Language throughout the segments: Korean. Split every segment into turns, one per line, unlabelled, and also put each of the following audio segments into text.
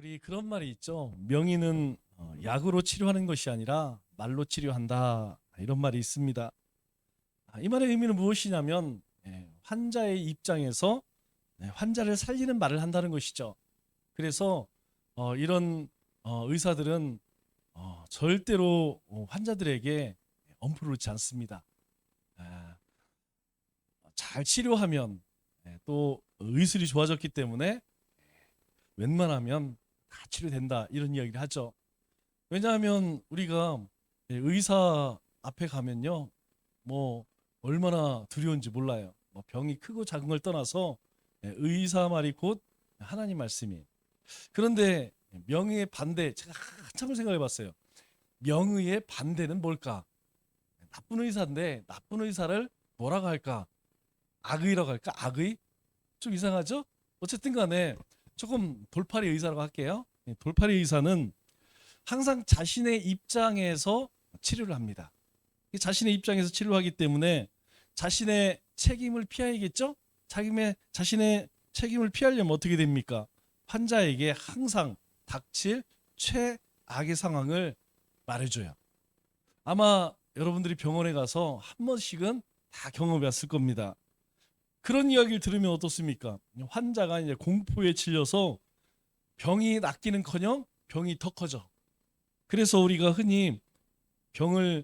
우리 그런 말이 있죠. 명의는 약으로 치료하는 것이 아니라 말로 치료한다. 이런 말이 있습니다. 이 말의 의미는 무엇이냐면 환자의 입장에서 환자를 살리는 말을 한다는 것이죠. 그래서 이런 의사들은 절대로 환자들에게 엄포를 놓지 않습니다. 아, 잘 치료하면 또 의술이 좋아졌기 때문에 웬만하면 다 치료된다 이런 이야기를 하죠. 왜냐하면 우리가 의사 앞에 가면요, 뭐 얼마나 두려운지 몰라요. 뭐 병이 크고 작은 걸 떠나서 의사 말이 곧 하나님 말씀이. 그런데 명의의 반대, 제가 한참을 생각해봤어요. 명의의 반대는 뭘까? 나쁜 의사인데 나쁜 의사를 뭐라고 할까? 악의라고 할까? 악의? 좀 이상하죠? 어쨌든 간에 조금 돌팔이 의사라고 할게요. 돌팔이 의사는 항상 자신의 입장에서 치료를 합니다. 자신의 입장에서 치료하기 때문에 자신의 책임을 피해야겠죠? 자신의 책임을 피하려면 어떻게 됩니까? 환자에게 항상 닥칠 최악의 상황을 말해줘요. 아마 여러분들이 병원에 가서 한 번씩은 다 경험해봤을 겁니다. 그런 이야기를 들으면 어떻습니까? 환자가 이제 공포에 질려서 병이 낫기는커녕 병이 더 커져. 그래서 우리가 흔히 병을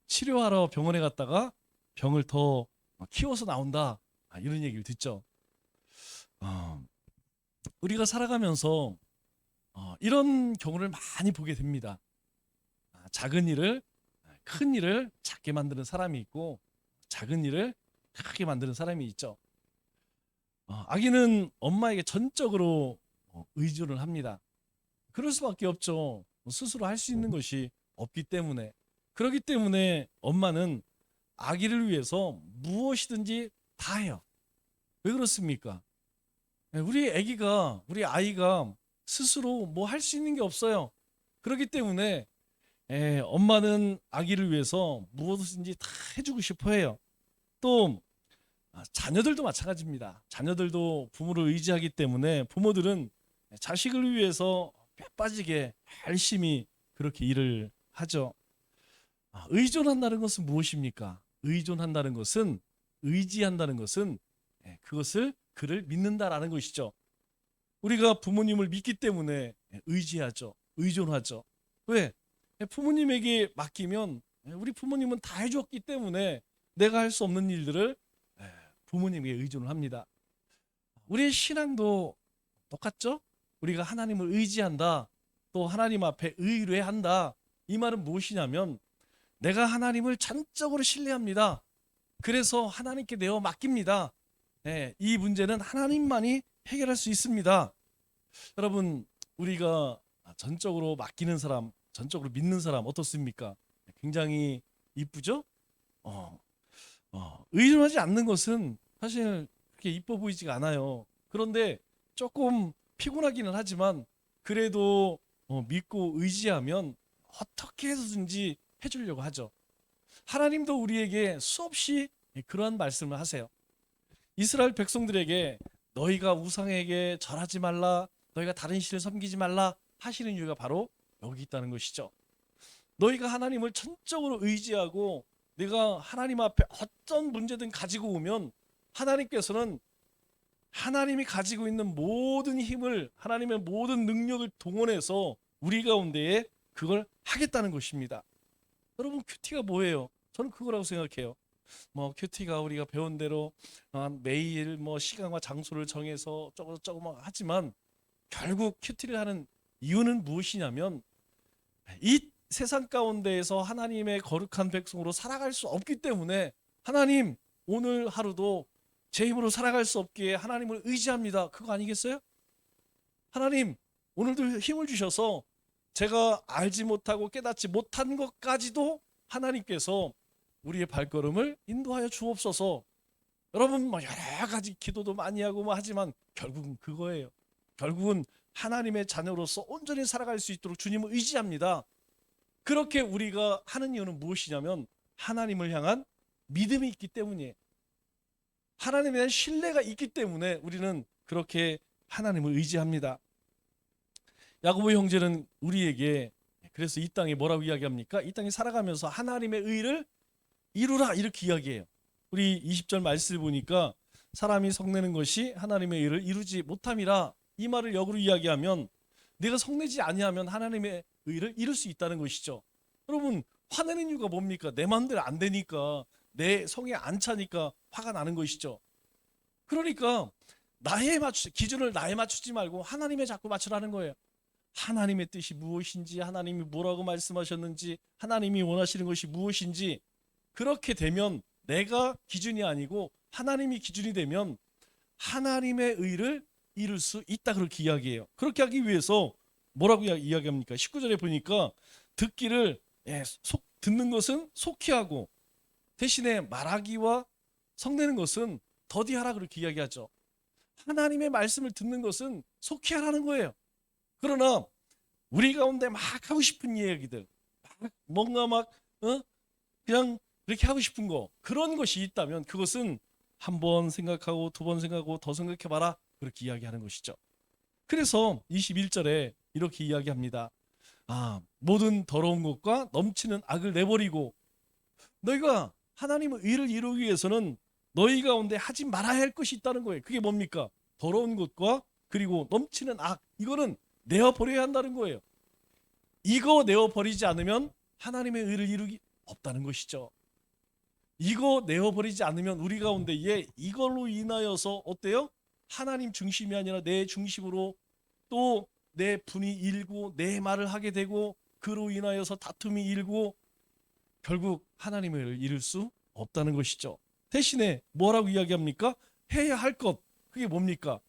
치료하러 병원에 갔다가 병을 더 키워서 나온다. 이런 얘기를 듣죠. 어, 우리가 살아가면서 이런 경우를 많이 보게 됩니다. 작은 일을 큰 일을 작게 만드는 사람이 있고 작은 일을 크게 만드는 사람이 있죠. 아기는 엄마에게 전적으로 의존을 합니다. 그럴 수밖에 없죠. 스스로 할 수 있는 것이 없기 때문에. 그렇기 때문에 엄마는 아기를 위해서 무엇이든지 다 해요. 왜 그렇습니까? 우리 아이가 스스로 뭐 할 수 있는 게 없어요. 그렇기 때문에 엄마는 아기를 위해서 무엇이든지 다 해주고 싶어 해요. 또 자녀들도 마찬가지입니다. 자녀들도 부모를 의지하기 때문에 부모들은 자식을 위해서 뼈 빠지게 열심히 그렇게 일을 하죠. 의존한다는 것은 무엇입니까? 의존한다는 것은 의지한다는 것은 그것을 그를 믿는다라는 것이죠. 우리가 부모님을 믿기 때문에 의지하죠. 의존하죠. 왜? 부모님에게 맡기면 우리 부모님은 다 해줬기 때문에 내가 할 수 없는 일들을 부모님에게 의존을 합니다. 우리의 신앙도 똑같죠? 우리가 하나님을 의지한다. 또 하나님 앞에 의뢰한다. 이 말은 무엇이냐면 내가 하나님을 전적으로 신뢰합니다. 그래서 하나님께 내어 맡깁니다. 이 문제는 하나님만이 해결할 수 있습니다. 여러분, 우리가 전적으로 맡기는 사람, 전적으로 믿는 사람 어떻습니까? 굉장히 이쁘죠? 어, 의존하지 않는 것은 사실 그렇게 이뻐 보이지가 않아요. 그런데 조금 피곤하기는 하지만 그래도 믿고 의지하면 어떻게 해서든지 해주려고 하죠. 하나님도 우리에게 수없이 그러한 말씀을 하세요. 이스라엘 백성들에게 너희가 우상에게 절하지 말라, 너희가 다른 신을 섬기지 말라 하시는 이유가 바로 여기 있다는 것이죠. 너희가 하나님을 전적으로 의지하고 내가 하나님 앞에 어떤 문제든 가지고 오면 하나님께서는 하나님이 가지고 있는 모든 힘을 하나님의 모든 능력을 동원해서 우리 가운데에 그걸 하겠다는 것입니다. 여러분 큐티가 뭐예요? 저는 그거라고 생각해요. 뭐 큐티가 우리가 배운 대로 매일 뭐 시간과 장소를 정해서 조금 하지만 결국 큐티를 하는 이유는 무엇이냐면 이 세상 가운데에서 하나님의 거룩한 백성으로 살아갈 수 없기 때문에 하나님 오늘 하루도 제 힘으로 살아갈 수 없기에 하나님을 의지합니다. 그거 아니겠어요? 하나님 오늘도 힘을 주셔서 제가 알지 못하고 깨닫지 못한 것까지도 하나님께서 우리의 발걸음을 인도하여 주옵소서. 여러분 뭐 여러 가지 기도도 많이 하고 뭐 하지만 결국은 그거예요. 결국은 하나님의 자녀로서 온전히 살아갈 수 있도록 주님을 의지합니다. 그렇게 우리가 하는 이유는 무엇이냐면 하나님을 향한 믿음이 있기 때문이에요. 하나님에 대한 신뢰가 있기 때문에 우리는 그렇게 하나님을 의지합니다. 야고보 형제는 우리에게 그래서 이 땅에 뭐라고 이야기합니까? 이 땅에 살아가면서 하나님의 의를 이루라 이렇게 이야기해요. 우리 20절 말씀을 보니까 사람이 성내는 것이 하나님의 의를 이루지 못함이라, 이 말을 역으로 이야기하면 내가 성내지 아니하면 하나님의 의를 이룰 수 있다는 것이죠. 여러분, 화내는 이유가 뭡니까? 내 마음대로 안 되니까, 내 성에 안 차니까 화가 나는 것이죠. 그러니까 기준을 나에 맞추지 말고 하나님에 자꾸 맞추라는 거예요. 하나님의 뜻이 무엇인지, 하나님이 뭐라고 말씀하셨는지, 하나님이 원하시는 것이 무엇인지, 그렇게 되면 내가 기준이 아니고 하나님이 기준이 되면 하나님의 의를 이룰 수 있다, 그렇게 이야기해요. 그렇게 하기 위해서 뭐라고 이야기합니까? 19절에 보니까 듣기를 듣는 것은 속히 하고 대신에 말하기와 성내는 것은 더디하라, 그렇게 이야기하죠. 하나님의 말씀을 듣는 것은 속히 하라는 거예요. 그러나 우리 가운데 막 하고 싶은 이야기들, 뭔가 그냥 이렇게 하고 싶은 거, 그런 것이 있다면 그것은 한 번 생각하고 두 번 생각하고 더 생각해봐라, 그렇게 이야기하는 것이죠. 그래서 21절에 이렇게 이야기합니다. 모든 더러운 것과 넘치는 악을 내버리고, 너희가 하나님의 의를 이루기 위해서는 너희 가운데 하지 말아야 할 것이 있다는 거예요. 그게 뭡니까? 더러운 것과 그리고 넘치는 악, 이거는 내어버려야 한다는 거예요. 이거 내어버리지 않으면 하나님의 의를 이루기 없다는 것이죠. 이거 내어버리지 않으면 우리 가운데 이걸로 인하여서 어때요? 하나님 중심이 아니라 내 중심으로 또 내 분이 일고 내 말을 하게 되고, 그로 인하여서 다툼이 일고 결국 하나님의 의를 이룰 수 없다는 것이죠. 대신에 뭐라고 이야기합니까? 해야 할 것, 그게 뭡니까?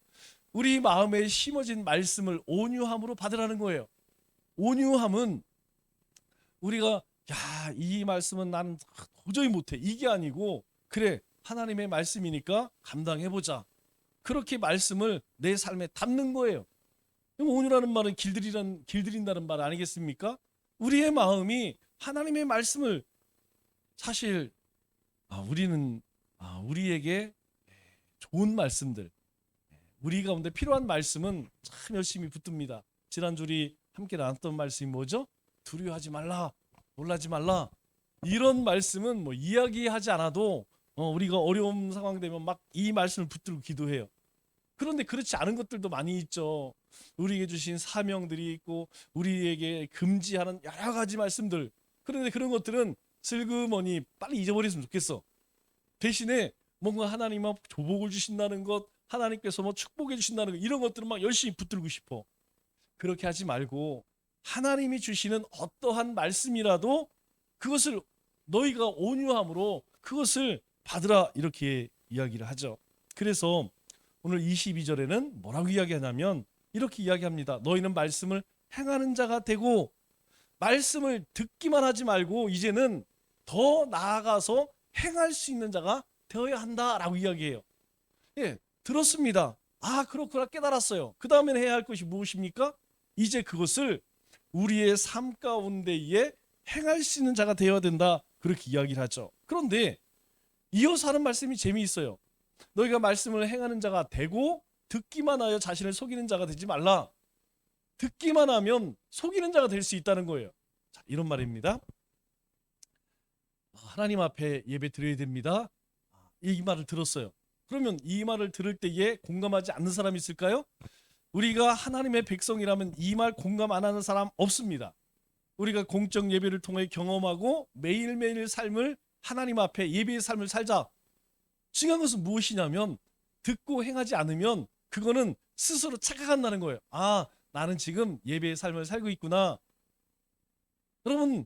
우리 마음에 심어진 말씀을 온유함으로 받으라는 거예요. 온유함은 우리가 이 말씀은 나는 도저히 못해, 이게 아니고, 그래 하나님의 말씀이니까 감당해보자, 그렇게 말씀을 내 삶에 담는 거예요. 온유라는 말은 길들인다는 말 아니겠습니까? 우리의 마음이 하나님의 말씀을, 사실 우리는 우리에게 좋은 말씀들, 우리 가운데 필요한 말씀은 참 열심히 붙듭니다. 지난주 우리 함께 나눴던 말씀이 뭐죠? 두려워하지 말라, 놀라지 말라. 이런 말씀은 이야기하지 않아도 우리가 어려운 상황 되면 막 이 말씀을 붙들고 기도해요. 그런데 그렇지 않은 것들도 많이 있죠. 우리에게 주신 사명들이 있고 우리에게 금지하는 여러 가지 말씀들. 그런데 그런 것들은 슬그머니 빨리 잊어버렸으면 좋겠어. 대신에 뭔가 하나님은 조복을 주신다는 것, 하나님께서 축복해 주신다는 것, 이런 것들은 막 열심히 붙들고 싶어. 그렇게 하지 말고 하나님이 주시는 어떠한 말씀이라도 그것을 너희가 온유함으로 그것을 받으라, 이렇게 이야기를 하죠. 그래서 오늘 22절에는 뭐라고 이야기하냐면 이렇게 이야기합니다. 너희는 말씀을 행하는 자가 되고, 말씀을 듣기만 하지 말고 이제는 더 나아가서 행할 수 있는 자가 되어야 한다라고 이야기해요. 들었습니다. 그렇구나, 깨달았어요. 그 다음에는 해야 할 것이 무엇입니까? 이제 그것을 우리의 삶 가운데에 행할 수 있는 자가 되어야 된다, 그렇게 이야기를 하죠. 그런데 이어서 하는 말씀이 재미있어요. 너희가 말씀을 행하는 자가 되고 듣기만 하여 자신을 속이는 자가 되지 말라. 듣기만 하면 속이는 자가 될 수 있다는 거예요. 자, 이런 말입니다. 하나님 앞에 예배 드려야 됩니다. 이 말을 들었어요. 그러면 이 말을 들을 때에 공감하지 않는 사람이 있을까요? 우리가 하나님의 백성이라면 이 말 공감 안 하는 사람 없습니다. 우리가 공적 예배를 통해 경험하고 매일매일 삶을 하나님 앞에 예배의 삶을 살자. 중요한 것은 무엇이냐면 듣고 행하지 않으면 그거는 스스로 착각한다는 거예요. 나는 지금 예배의 삶을 살고 있구나. 여러분,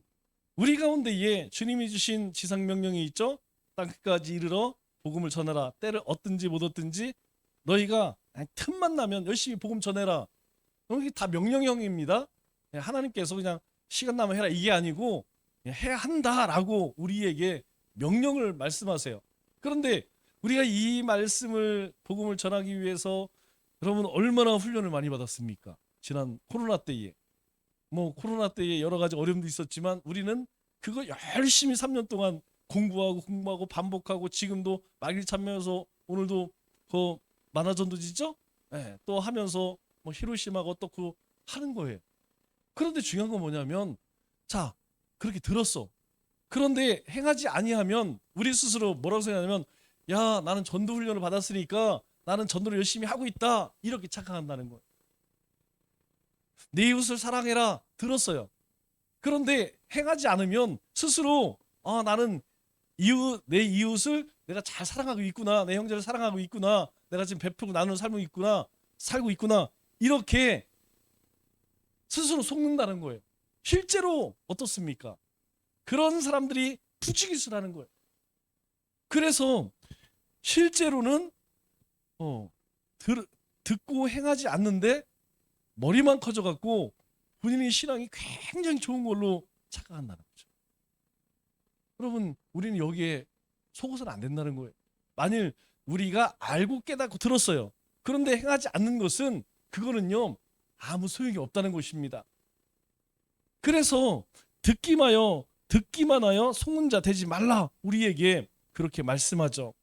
우리 가운데에 주님이 주신 지상명령이 있죠. 땅끝까지 이르러 복음을 전하라. 때를 얻든지 못 얻든지 너희가 틈만 나면 열심히 복음 전해라. 이게 다 명령형입니다. 하나님께서 그냥 시간 나면 해라, 이게 아니고 해야 한다라고 우리에게 명령을 말씀하세요. 그런데 우리가 이 말씀을, 복음을 전하기 위해서 여러분 얼마나 훈련을 많이 받았습니까? 지난 코로나 때에 코로나 때에 여러 가지 어려움도 있었지만 우리는 그거 열심히 3년 동안 공부하고 반복하고, 지금도 말길 참여해서 오늘도 그 만화전도지죠? 또 하면서 히로시마가 어떻고 하는 거예요. 그런데 중요한 건 뭐냐면, 자, 그렇게 들었어. 그런데 행하지 아니하면 우리 스스로 뭐라고 생각하냐면, 야, 나는 전도 훈련을 받았으니까 나는 전도를 열심히 하고 있다, 이렇게 착각한다는 거예요. 내 이웃을 사랑해라 들었어요. 그런데 행하지 않으면 스스로, 나는 내 이웃을 내가 잘 사랑하고 있구나, 내 형제를 사랑하고 있구나, 내가 지금 베풀고 나누는 삶을 있구나, 살고 있구나, 이렇게 스스로 속는다는 거예요. 실제로 어떻습니까? 그런 사람들이 부지기수라는 거예요. 그래서 실제로는 듣고 행하지 않는데 머리만 커져갖고 본인의 신앙이 굉장히 좋은 걸로 착각한다는 거죠. 여러분, 우리는 여기에 속어서는 안 된다는 거예요. 만일 우리가 알고 깨닫고 들었어요. 그런데 행하지 않는 것은, 그거는요, 아무 소용이 없다는 것입니다. 그래서 듣기만 하여 속는 자 되지 말라, 우리에게 그렇게 말씀하죠.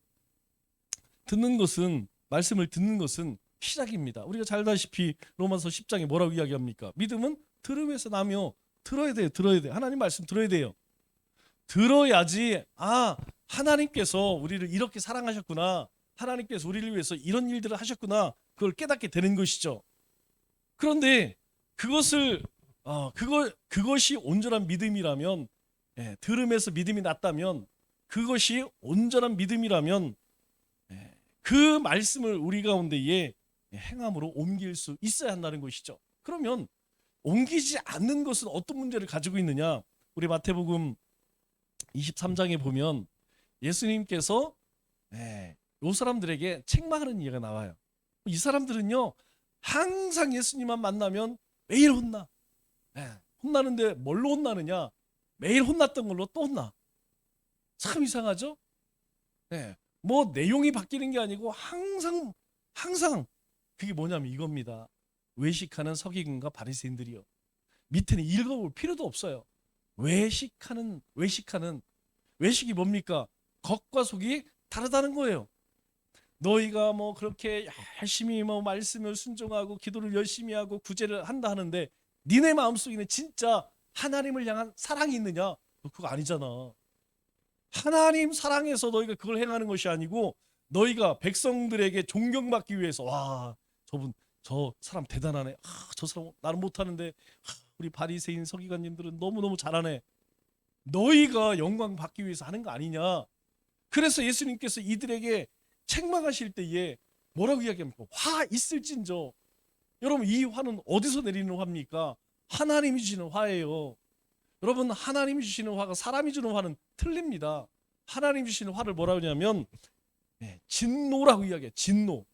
말씀을 듣는 것은 시작입니다. 우리가 잘 알다시피 로마서 10장에 뭐라고 이야기합니까? 믿음은 들음에서 나며, 들어야 돼요. 하나님 말씀 들어야 돼요. 들어야지, 하나님께서 우리를 이렇게 사랑하셨구나, 하나님께서 우리를 위해서 이런 일들을 하셨구나, 그걸 깨닫게 되는 것이죠. 그런데 그것이 온전한 믿음이라면, 들음에서 믿음이 났다면, 그것이 온전한 믿음이라면, 그 말씀을 우리 가운데에 행함으로 옮길 수 있어야 한다는 것이죠. 그러면 옮기지 않는 것은 어떤 문제를 가지고 있느냐? 우리 마태복음 23장에 보면 예수님께서 이 사람들에게 책망하는 이야기가 나와요. 이 사람들은요, 항상 예수님만 만나면 매일 혼나. 혼나는데 뭘로 혼나느냐? 매일 혼났던 걸로 또 혼나. 참 이상하죠? 뭐 내용이 바뀌는 게 아니고 항상 그게 뭐냐면 이겁니다. 외식하는 서기관과 바리새인들이요. 밑에는 읽어볼 필요도 없어요. 외식이 뭡니까? 겉과 속이 다르다는 거예요. 너희가 뭐 그렇게 열심히 뭐 말씀을 순종하고 기도를 열심히 하고 구제를 한다 하는데, 니네 마음속에는 진짜 하나님을 향한 사랑이 있느냐? 그거 아니잖아. 하나님 사랑해서 너희가 그걸 행하는 것이 아니고, 너희가 백성들에게 존경받기 위해서, 와, 저 사람 대단하네, 저 사람 나는 못하는데, 우리 바리새인 서기관님들은 너무너무 잘하네, 너희가 영광 받기 위해서 하는 거 아니냐. 그래서 예수님께서 이들에게 책망하실 때에 뭐라고 이야기합니까? 화 있을진저. 여러분, 이 화는 어디서 내리는 화입니까? 하나님이 주시는 화예요. 여러분, 하나님이 주시는 화가 사람이 주는 화는 틀립니다. 하나님 주시는 화를 뭐라고 하냐면 진노라고 이야기해요. 진노.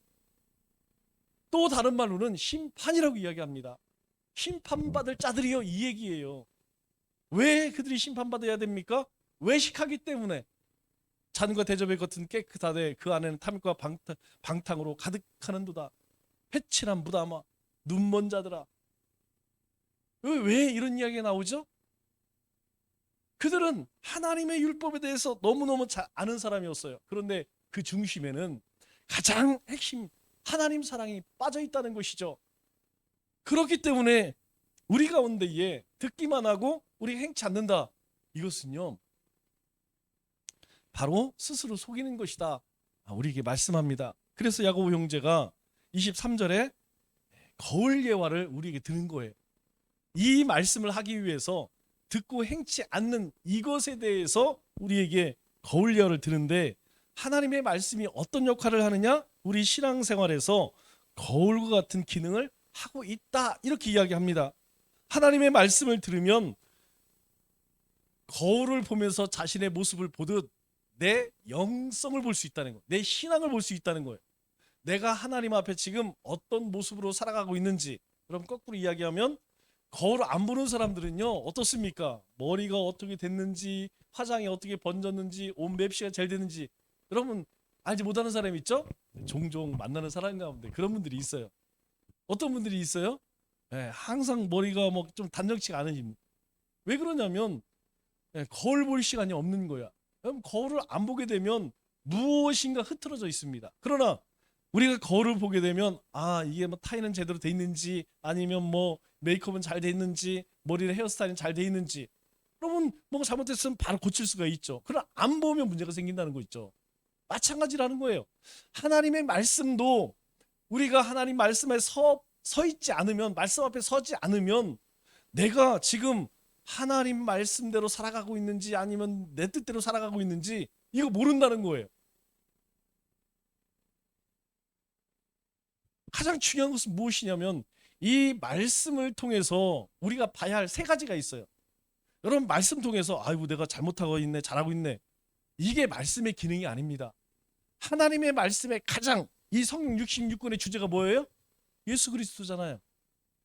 또 다른 말로는 심판이라고 이야기합니다. 심판받을 자들이요, 이 얘기예요. 왜 그들이 심판받아야 됩니까? 외식하기 때문에. 잔과 대접의 겉은 깨끗하되 그 안에는 탐욕과 방탕으로 가득하는도다. 회칠한 무담아, 눈먼 자들아. 왜 이런 이야기가 나오죠? 그들은 하나님의 율법에 대해서 너무너무 잘 아는 사람이었어요. 그런데 그 중심에는 가장 핵심 하나님 사랑이 빠져 있다는 것이죠. 그렇기 때문에 우리 가운데에 듣기만 하고 우리 행치 않는다, 이것은요, 바로 스스로 속이는 것이다, 우리에게 말씀합니다. 그래서 야고보 형제가 23절에 거울 예화를 우리에게 드는 거예요. 이 말씀을 하기 위해서 듣고 행치 않는 이것에 대해서 우리에게 거울 예화를 드는데, 하나님의 말씀이 어떤 역할을 하느냐? 우리 신앙생활에서 거울과 같은 기능을 하고 있다, 이렇게 이야기합니다. 하나님의 말씀을 들으면 거울을 보면서 자신의 모습을 보듯 내 영성을 볼 수 있다는 거예요. 내 신앙을 볼 수 있다는 거예요. 내가 하나님 앞에 지금 어떤 모습으로 살아가고 있는지. 그럼 거꾸로 이야기하면 거울을 안 보는 사람들은요, 어떻습니까? 머리가 어떻게 됐는지, 화장이 어떻게 번졌는지, 옷 맵시가 잘 됐는지 여러분 알지 못하는 사람이 있죠? 종종 만나는 사람 가운데 그런 분들이 있어요. 어떤 분들이 있어요? 항상 머리가 뭐 좀 단정치가 않으십니다. 왜 그러냐면 거울 볼 시간이 없는 거야. 그럼 거울을 안 보게 되면 무엇인가 흐트러져 있습니다. 그러나 우리가 거울을 보게 되면 이게 뭐 타인은 제대로 돼 있는지 아니면 뭐 메이크업은 잘 돼 있는지 머리는 헤어스타일은 잘 돼 있는지 그러면 뭐가 잘못됐으면 바로 고칠 수가 있죠. 그러나 안 보면 문제가 생긴다는 거 있죠. 마찬가지라는 거예요. 하나님의 말씀도 우리가 하나님 말씀에 서 있지 않으면 말씀 앞에 서지 않으면 내가 지금 하나님 말씀대로 살아가고 있는지 아니면 내 뜻대로 살아가고 있는지 이거 모른다는 거예요. 가장 중요한 것은 무엇이냐면 이 말씀을 통해서 우리가 봐야 할 세 가지가 있어요. 여러분 말씀 통해서 아이고 내가 잘못하고 있네 잘하고 있네 이게 말씀의 기능이 아닙니다. 하나님의 말씀의 가장 이 성경 66권의 주제가 뭐예요? 예수 그리스도잖아요.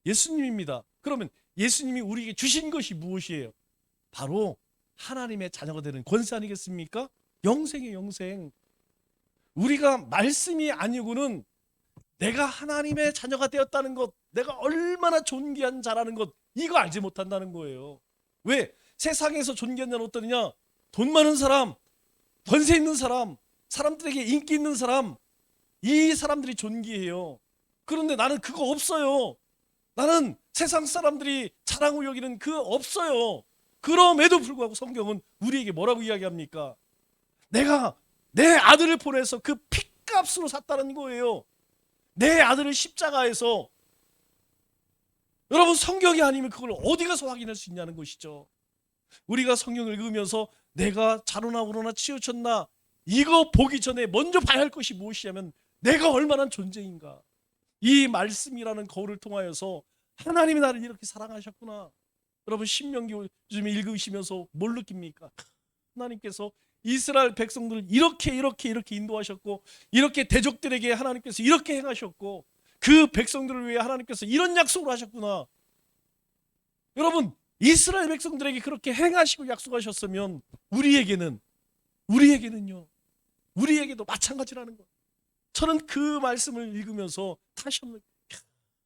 예수님입니다. 그러면 예수님이 우리에게 주신 것이 무엇이에요? 바로 하나님의 자녀가 되는 권세 아니겠습니까? 영생의 영생. 우리가 말씀이 아니고는 내가 하나님의 자녀가 되었다는 것, 내가 얼마나 존귀한 자라는 것 이거 알지 못한다는 거예요. 왜? 세상에서 존귀한 자는 어떠느냐? 돈 많은 사람, 권세 있는 사람, 사람들에게 인기 있는 사람 이 사람들이 존귀해요. 그런데 나는 그거 없어요. 나는 세상 사람들이 자랑하고 여기는 그 없어요. 그럼에도 불구하고 성경은 우리에게 뭐라고 이야기합니까? 내가 내 아들을 보내서 그 핏값으로 샀다는 거예요. 내 아들을 십자가에서. 여러분 성경이 아니면 그걸 어디 가서 확인할 수 있냐는 것이죠. 우리가 성경을 읽으면서 내가 자로나 우로나 치우쳤나 이거 보기 전에 먼저 봐야 할 것이 무엇이냐면 내가 얼마나 존재인가. 이 말씀이라는 거울을 통하여서 하나님이 나를 이렇게 사랑하셨구나. 여러분 신명기 요즘에 읽으시면서 뭘 느낍니까? 하나님께서 이스라엘 백성들을 이렇게 인도하셨고 이렇게 대적들에게 하나님께서 이렇게 행하셨고 그 백성들을 위해 하나님께서 이런 약속을 하셨구나. 여러분 이스라엘 백성들에게 그렇게 행하시고 약속하셨으면 우리에게는요 우리에게도 마찬가지라는 거예요. 저는 그 말씀을 읽으면서 다시 한번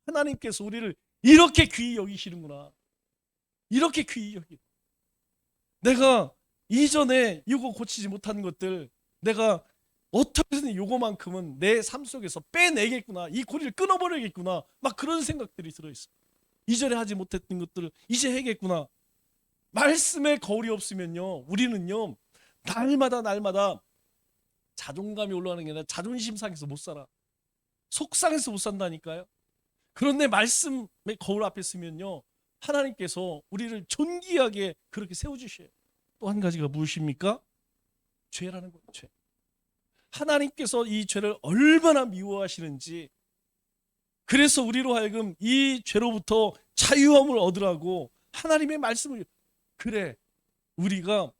하나님께서 우리를 이렇게 귀히 여기시는구나. 이렇게 귀히 여기. 내가 이전에 이거 고치지 못한 것들 내가 어떻게든 요거만큼은 내 삶 속에서 빼내겠구나. 이 고리를 끊어버리겠구나. 막 그런 생각들이 들어있어. 이전에 하지 못했던 것들을 이제 해야겠구나. 말씀의 거울이 없으면요 우리는요 날마다 자존감이 올라가는 게 아니라 자존심 상해서 못 살아. 속상해서 못 산다니까요. 그런데 말씀의 거울 앞에 있으면요 하나님께서 우리를 존귀하게 그렇게 세워주셔요. 또 한 가지가 무엇입니까? 죄라는 거예요. 죄. 하나님께서 이 죄를 얼마나 미워하시는지 그래서 우리로 하여금 이 죄로부터 자유함을 얻으라고 하나님의 말씀을 그래 우리가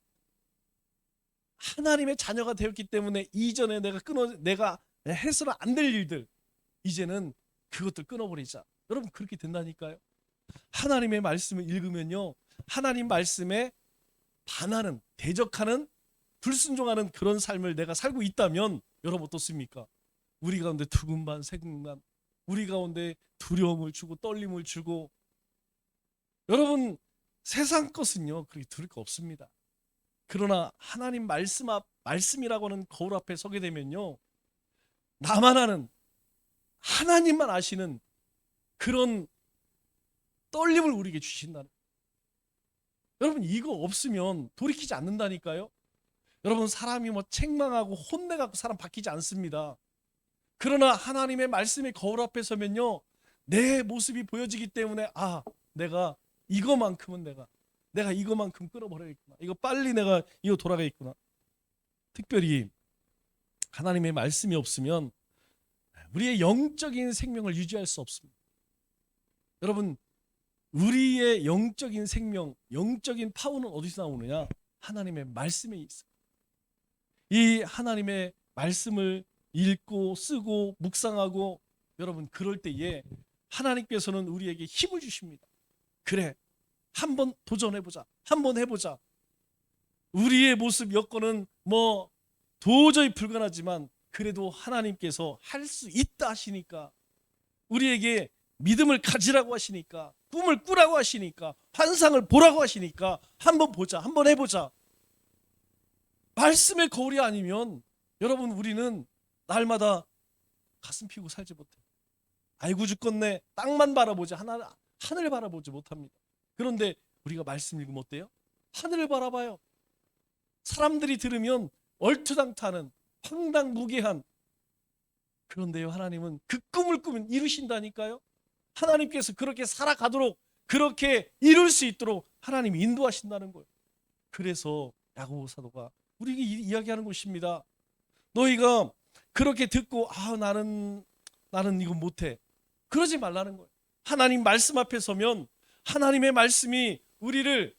하나님의 자녀가 되었기 때문에 이전에 내가 해서는 안 될 일들 이제는 그것들 끊어버리자. 여러분 그렇게 된다니까요. 하나님의 말씀을 읽으면요 하나님 말씀에 반하는 대적하는 불순종하는 그런 삶을 내가 살고 있다면 여러분 어떻습니까? 우리 가운데 두근반 세근반 우리 가운데 두려움을 주고 떨림을 주고 여러분 세상 것은요 그렇게 들을 거 없습니다. 그러나 하나님 말씀이라고 하는 거울 앞에 서게 되면요 나만 아는 하나님만 아시는 그런 떨림을 우리에게 주신다는. 여러분 이거 없으면 돌이키지 않는다니까요. 여러분 사람이 뭐 책망하고 혼내갖고 사람 바뀌지 않습니다. 그러나 하나님의 말씀의 거울 앞에 서면요 내 모습이 보여지기 때문에 내가 이거만큼은 내가 이거만큼 끊어버려야겠구나. 이거 빨리 내가 이거 돌아가겠구나. 특별히 하나님의 말씀이 없으면 우리의 영적인 생명을 유지할 수 없습니다. 여러분 우리의 영적인 생명, 영적인 파워는 어디서 나오느냐? 하나님의 말씀에 있어요. 이 하나님의 말씀을 읽고 쓰고 묵상하고 여러분 그럴 때에 하나님께서는 우리에게 힘을 주십니다. 그래 한번 도전해보자. 한번 해보자. 우리의 모습 여건은 뭐 도저히 불가능하지만 그래도 하나님께서 할 수 있다 하시니까 우리에게 믿음을 가지라고 하시니까 꿈을 꾸라고 하시니까 환상을 보라고 하시니까 한번 보자. 한번 해보자. 말씀의 거울이 아니면 여러분 우리는 날마다 가슴 피고 살지 못해. 아이고 죽겠네. 땅만 바라보지 하늘 바라보지 못합니다. 그런데 우리가 말씀 읽으면 어때요? 하늘을 바라봐요. 사람들이 들으면 얼토당토하는 황당무계한, 그런데요 하나님은 그 꿈을 꾸면 이루신다니까요. 하나님께서 그렇게 살아가도록, 그렇게 이룰 수 있도록 하나님이 인도하신다는 거예요. 그래서 야고보 사도가 우리에게 이야기하는 것입니다. 너희가 그렇게 듣고 나는 이거 못해, 그러지 말라는 거예요. 하나님 말씀 앞에 서면 하나님의 말씀이 우리를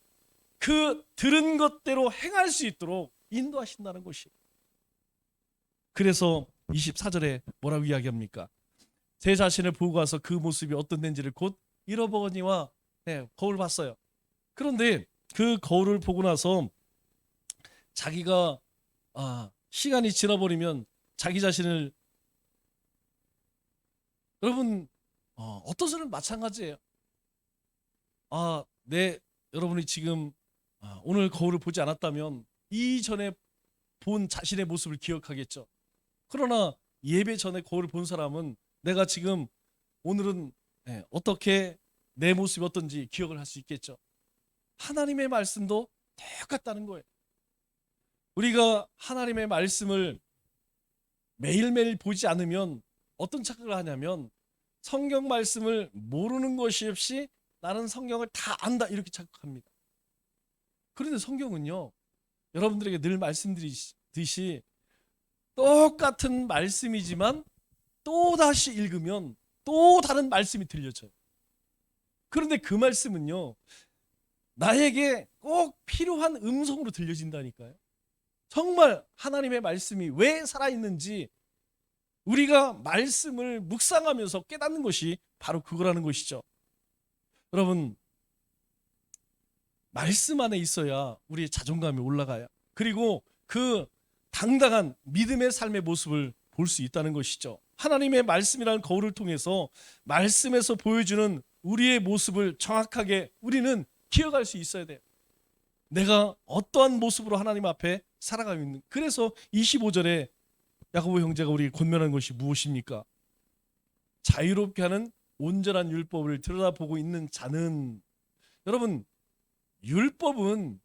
그 들은 것대로 행할 수 있도록 인도하신다는 것이에요. 그래서 24절에 뭐라고 이야기합니까? 제 자신을 보고 가서 그 모습이 어떤 데인지를 곧 잃어버거니와, 거울 봤어요. 그런데 그 거울을 보고 나서 자기가 시간이 지나버리면 자기 자신을, 여러분 어떤 사람은 마찬가지예요. 여러분이 지금 오늘 거울을 보지 않았다면 이전에 본 자신의 모습을 기억하겠죠. 그러나 예배 전에 거울을 본 사람은 내가 지금 오늘은 어떻게 내 모습이 어떤지 기억을 할 수 있겠죠. 하나님의 말씀도 똑같다는 거예요. 우리가 하나님의 말씀을 매일매일 보지 않으면 어떤 착각을 하냐면 성경 말씀을 모르는 것이 없이 나는 성경을 다 안다, 이렇게 착각합니다. 그런데 성경은요, 여러분들에게 늘 말씀드리듯이 똑같은 말씀이지만 또 다시 읽으면 또 다른 말씀이 들려져요. 그런데 그 말씀은요, 나에게 꼭 필요한 음성으로 들려진다니까요. 정말 하나님의 말씀이 왜 살아있는지 우리가 말씀을 묵상하면서 깨닫는 것이 바로 그거라는 것이죠. 여러분, 말씀 안에 있어야 우리의 자존감이 올라가요. 그리고 그 당당한 믿음의 삶의 모습을 볼 수 있다는 것이죠. 하나님의 말씀이라는 거울을 통해서 말씀에서 보여주는 우리의 모습을 정확하게 우리는 기억할 수 있어야 돼요. 내가 어떠한 모습으로 하나님 앞에 살아가고 있는. 그래서 25절에 야고보 형제가 우리에게 권면하는 것이 무엇입니까? 자유롭게 하는 온전한 율법을 들여다보고 있는 자는. 여러분, 율법은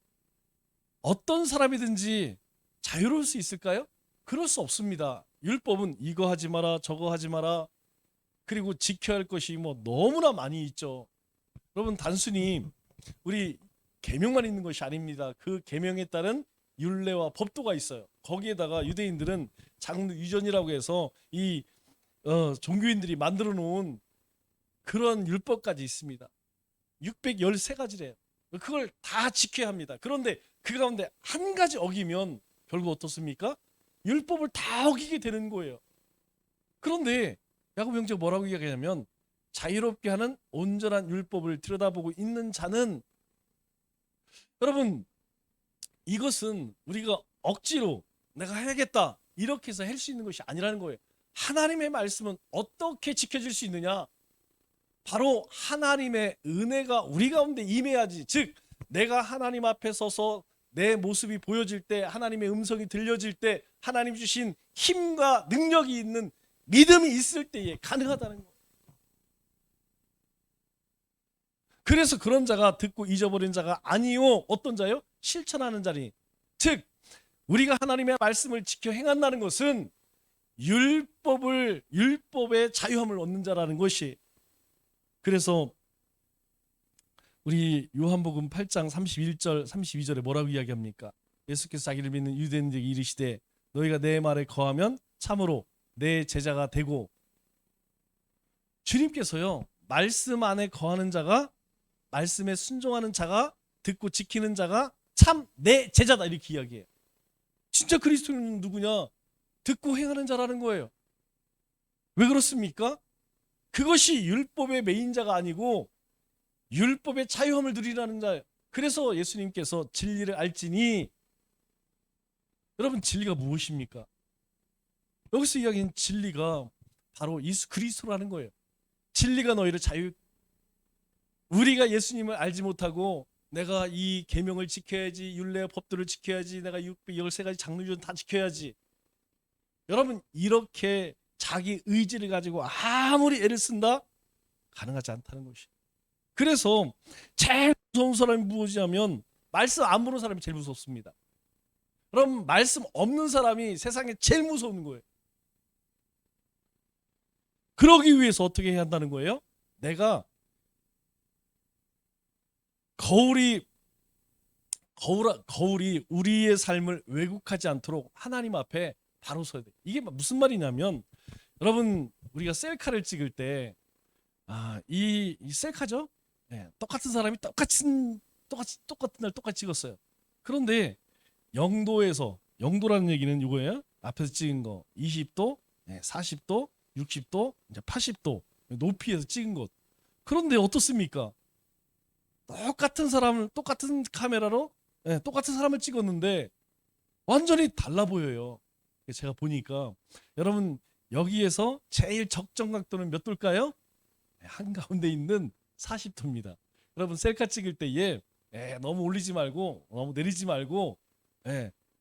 어떤 사람이든지 자유로울 수 있을까요? 그럴 수 없습니다. 율법은 이거 하지 마라, 저거 하지 마라, 그리고 지켜야 할 것이 너무나 많이 있죠. 여러분, 단순히 우리 계명만 있는 것이 아닙니다. 그 계명에 따른 율례와 법도가 있어요. 거기에다가 유대인들은 장로 유전이라고 해서 이 종교인들이 만들어 놓은 그런 율법까지 있습니다. 613가지래요. 그걸 다 지켜야 합니다. 그런데 그 가운데 한 가지 어기면 결국 어떻습니까? 율법을 다 어기게 되는 거예요. 그런데 야고보 형제가 뭐라고 이야기하냐면 자유롭게 하는 온전한 율법을 들여다보고 있는 자는, 여러분, 이것은 우리가 억지로 내가 해야겠다 이렇게 해서 할 수 있는 것이 아니라는 거예요. 하나님의 말씀은 어떻게 지켜질 수 있느냐? 바로 하나님의 은혜가 우리 가운데 임해야지. 즉 내가 하나님 앞에 서서 내 모습이 보여질 때, 하나님의 음성이 들려질 때, 하나님 주신 힘과 능력이 있는 믿음이 있을 때에 가능하다는 거예요. 그래서 그런 자가 듣고 잊어버린 자가 아니요, 어떤 자요? 실천하는 자니. 즉 우리가 하나님의 말씀을 지켜 행한다는 것은 율법의 자유함을 얻는 자라는 것이. 그래서 우리 요한복음 8장 31절 32절에 뭐라고 이야기합니까? 예수께서 자기를 믿는 유대인들에게 이르시되 너희가 내 말에 거하면 참으로 내 제자가 되고. 주님께서요, 말씀 안에 거하는 자가, 말씀에 순종하는 자가, 듣고 지키는 자가 참 내 제자다, 이렇게 이야기해요. 진짜 그리스도는 누구냐? 듣고 행하는 자라는 거예요. 왜 그렇습니까? 그것이 율법의 매인자가 아니고 율법의 자유함을 누리라는 자예요. 그래서 예수님께서 진리를 알지니. 여러분, 진리가 무엇입니까? 여기서 이야기하는 진리가 바로 예수 그리스도라는 거예요. 진리가 너희를 우리가 예수님을 알지 못하고 내가 이 계명을 지켜야지, 율례 법도를 지켜야지, 내가 613가지 장로유전 다 지켜야지. 여러분, 이렇게 자기 의지를 가지고 아무리 애를 쓴다 가능하지 않다는 것이. 그래서 제일 무서운 사람이 무엇이냐면 말씀 안 보는 사람이 제일 무섭습니다. 그럼 말씀 없는 사람이 세상에 제일 무서운 거예요. 그러기 위해서 어떻게 해야 한다는 거예요? 내가 거울이 우리의 삶을 왜곡하지 않도록 하나님 앞에 바로 서야 돼. 이게 무슨 말이냐면 여러분 우리가 셀카를 찍을 때 이 셀카죠? 네, 똑같은 사람이 똑같은 날 똑같이 찍었어요. 그런데 영도라는 얘기는 이거예요. 앞에서 찍은 거 20도, 40도, 60도, 이제 80도 높이에서 찍은 것. 그런데 어떻습니까? 똑같은 카메라로 똑같은 사람을 찍었는데 완전히 달라 보여요. 제가 보니까 여러분 여기에서 제일 적정 각도는 몇 도일까요? 한가운데 있는 40도입니다. 여러분 셀카 찍을 때에 너무 올리지 말고 너무 내리지 말고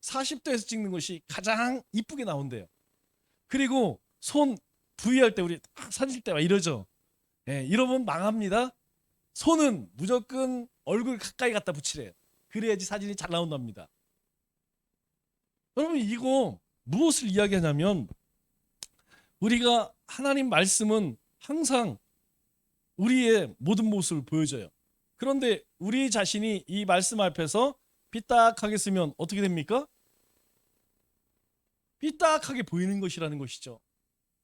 40도에서 찍는 것이 가장 이쁘게 나온대요. 그리고 손 부위할 때 우리 사진 찍을 때 막 이러죠. 이러면 망합니다. 손은 무조건 얼굴 가까이 갖다 붙이래요. 그래야지 사진이 잘 나온답니다. 여러분 이거 무엇을 이야기하냐면 우리가 하나님 말씀은 항상 우리의 모든 모습을 보여줘요. 그런데 우리 자신이 이 말씀 앞에서 삐딱하게 쓰면 어떻게 됩니까? 삐딱하게 보이는 것이라는 것이죠.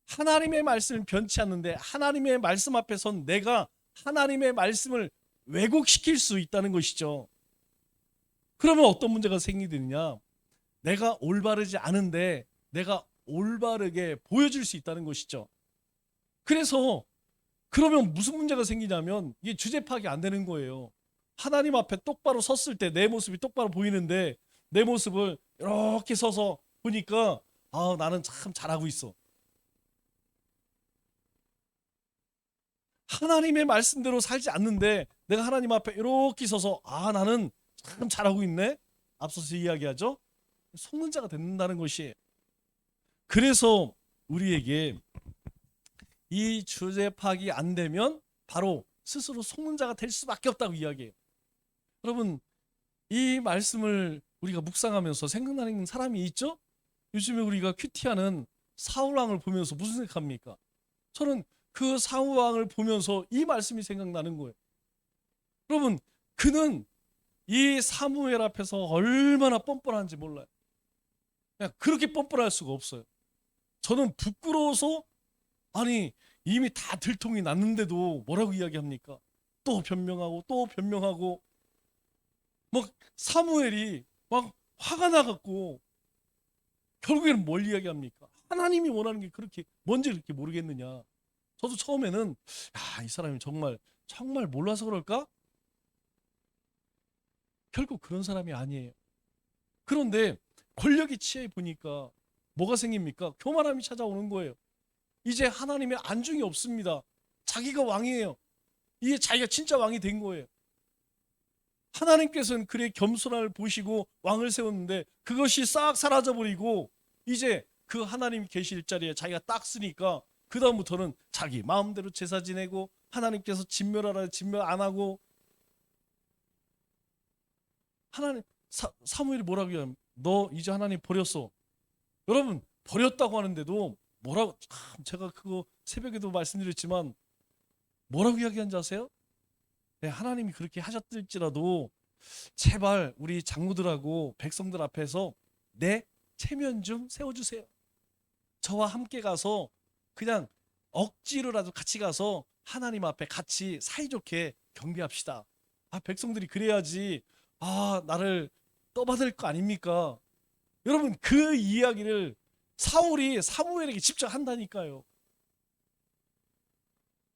하나님의 말씀을 변치 않는데 하나님의 말씀 앞에선 내가 하나님의 말씀을 왜곡시킬 수 있다는 것이죠. 그러면 어떤 문제가 생기느냐? 내가 올바르지 않은데 내가 올바르게 보여줄 수 있다는 것이죠. 그래서 그러면 무슨 문제가 생기냐면 이게 주제 파악이 안 되는 거예요. 하나님 앞에 똑바로 섰을 때 내 모습이 똑바로 보이는데 내 모습을 이렇게 서서 보니까 나는 참 잘하고 있어. 하나님의 말씀대로 살지 않는데 내가 하나님 앞에 이렇게 서서 나는 참 잘하고 있네. 앞서서 이야기하죠. 속는 자가 된다는 것이. 그래서 우리에게 이 주제 파악이 안 되면 바로 스스로 속는 자가 될 수밖에 없다고 이야기해요. 여러분 이 말씀을 우리가 묵상하면서 생각나는 사람이 있죠? 요즘에 우리가 큐티하는 사울왕을 보면서 무슨 생각합니까? 저는 그 사울왕을 보면서 이 말씀이 생각나는 거예요. 여러분 그는 이 사무엘 앞에서 얼마나 뻔뻔한지 몰라요. 그냥 그렇게 뻔뻔할 수가 없어요. 저는 부끄러워서 이미 다 들통이 났는데도 뭐라고 이야기합니까? 또 변명하고 막 사무엘이 막 화가 나갖고 결국에는 뭘 이야기합니까? 하나님이 원하는 게 그렇게 뭔지 그렇게 모르겠느냐. 저도 처음에는 이 사람이 정말 몰라서 그럴까? 결국 그런 사람이 아니에요. 그런데 권력이 취해 보니까 뭐가 생깁니까? 교만함이 찾아오는 거예요. 이제 하나님의 안중이 없습니다. 자기가 왕이에요. 이게 자기가 진짜 왕이 된 거예요. 하나님께서는 그의 겸손함을 보시고 왕을 세웠는데 그것이 싹 사라져버리고 이제 그 하나님 계실 자리에 자기가 딱 쓰니까 그 다음부터는 자기 마음대로 제사 지내고 하나님께서 진멸하라 진멸 안 하고 하나님 사무엘이 뭐라고 해요? 너 이제 하나님 버렸어. 여러분 버렸다고 하는데도 뭐라고 제가 그거 새벽에도 말씀드렸지만 뭐라고 이야기한지 아세요? 하나님이 그렇게 하셨을지라도 제발 우리 장로들하고 백성들 앞에서 내 체면 좀 세워주세요. 저와 함께 가서 그냥 억지로라도 같이 가서 하나님 앞에 같이 사이좋게 경배합시다. 백성들이 그래야지 나를 떠받을 거 아닙니까? 여러분 그 이야기를 사울이 사무엘에게 직접 한다니까요.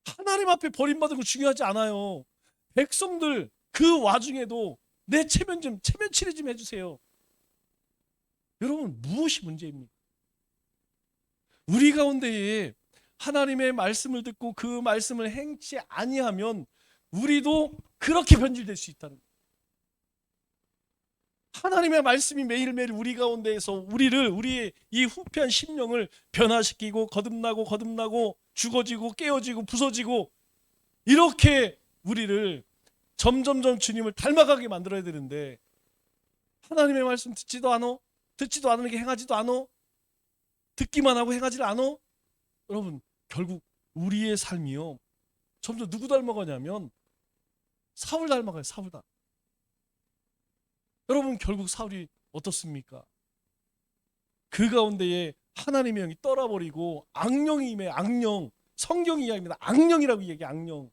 하나님 앞에 버림받은 거 중요하지 않아요. 백성들 그 와중에도 내 체면 치레 좀 해주세요. 여러분 무엇이 문제입니까? 우리 가운데에 하나님의 말씀을 듣고 그 말씀을 행치 아니하면 우리도 그렇게 변질될 수 있다는 거예요. 하나님의 말씀이 매일매일 우리 가운데에서 우리의 이 후패한 심령을 변화시키고 거듭나고 죽어지고 깨어지고 부서지고 이렇게 우리를 점점점 주님을 닮아가게 만들어야 되는데 하나님의 말씀 듣지도 않으게 행하지도 않어. 듣기만 하고 행하지를 않어. 여러분 결국 우리의 삶이요 점점 누구 닮아가냐면 사울 닮아가요. 사울 닮아. 여러분 결국 사울이 어떻습니까? 그 가운데에 하나님의 영이 떠나버리고 악령이 임해. 악령. 성경이 이야기합니다. 악령이라고 얘기해. 악령.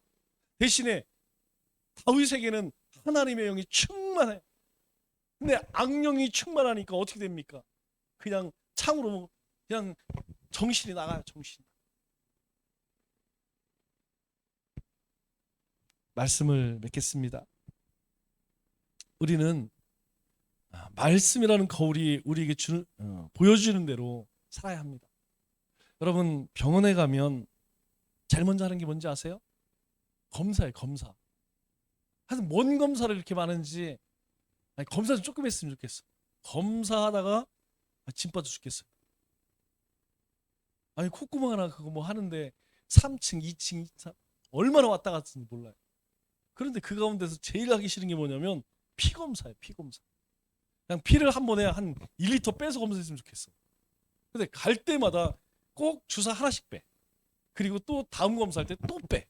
대신에 다윗에게는 하나님의 영이 충만해. 근데 악령이 충만하니까 어떻게 됩니까? 그냥 창으로 그냥 정신이 나가요. 정신. 말씀을 맺겠습니다. 우리는 말씀이라는 거울이 우리에게 보여주는 대로 살아야 합니다. 여러분 병원에 가면 제일 먼저 하는 게 뭔지 아세요? 검사예요. 검사. 하여튼 뭔 검사를 이렇게 많은지. 아니, 검사 좀 조금 했으면 좋겠어. 검사하다가 진 빠져 죽겠어요. 아니 콧구멍 하나 그거 뭐 하는데 3층 2층 3 얼마나 왔다 갔는지 몰라요. 그런데 그 가운데서 제일 하기 싫은 게 뭐냐면 피 검사예요. 피 검사. 그냥 피를 한 번에 한 1리터 빼서 검사했으면 좋겠어. 근데 갈 때마다 꼭 주사 하나씩 빼. 그리고 또 다음 검사할 때 또 빼.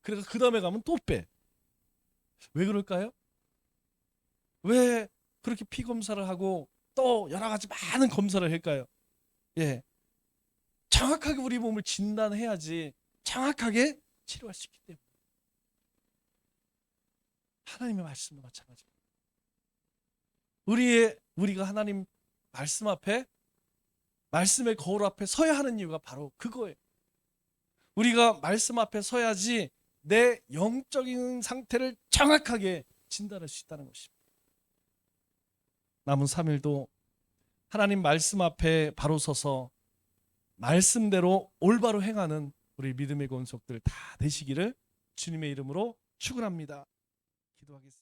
그래서 그 다음에 가면 또 빼. 왜 그럴까요? 왜 그렇게 피 검사를 하고 또 여러 가지 많은 검사를 할까요? 예, 정확하게 우리 몸을 진단해야지 정확하게 치료할 수 있기 때문에. 하나님의 말씀도 마찬가지입니다. 우리가 하나님 말씀 앞에 말씀의 거울 앞에 서야 하는 이유가 바로 그거예요. 우리가 말씀 앞에 서야지 내 영적인 상태를 정확하게 진단할 수 있다는 것입니다. 남은 3일도 하나님 말씀 앞에 바로 서서 말씀대로 올바로 행하는 우리 믿음의 권속들 다 되시기를 주님의 이름으로 축원합니다. 기도하겠습니다.